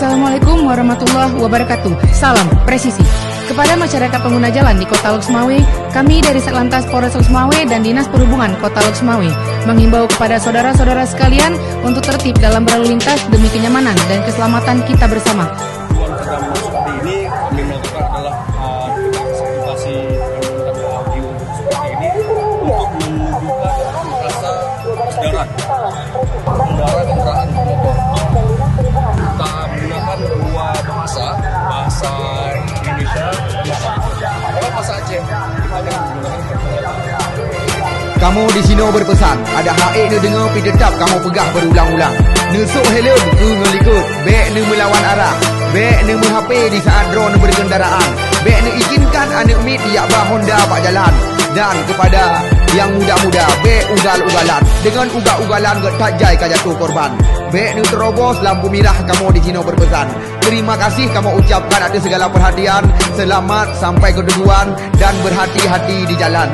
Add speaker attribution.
Speaker 1: Assalamualaikum warahmatullahi wabarakatuh. Salam presisi. Kepada masyarakat pengguna jalan di Kota Loksmawe, kami dari Satlantas Polres Loksmawe dan Dinas Perhubungan Kota Loksmawe menghimbau kepada saudara-saudara sekalian untuk tertib dalam berlalu lintas demi kenyamanan dan keselamatan kita bersama.
Speaker 2: Tujuan program seperti ini kami melakukan adalah kita aktivasi menggunakan audio seperti ini untuk menunjukkan rasa kesadaran pengendara kendaraan bermotor. Kita menggunakan dua bahasa Indonesia dan bahasa Aceh. Kita akan menggunakan
Speaker 3: Kamu di sini berpesan, ada hak ni dengar pi tetap kamu pegah berulang-ulang. Nusuk helm ku ngelikut, bek ni melawan arah, bek ni menghape di saat drone berkendaraan, bek ni izinkan anak mit di abah Honda pak jalan. Dan kepada yang muda-muda, bek ugal-ugalan, dengan ugal-ugalan gak tak jai ka jatuh korban. Bek ni terobos lampu merah kamu di sini berpesan. Terima kasih kamu ucapkan atas segala perhatian. Selamat sampai ke tujuan dan berhati-hati di jalan.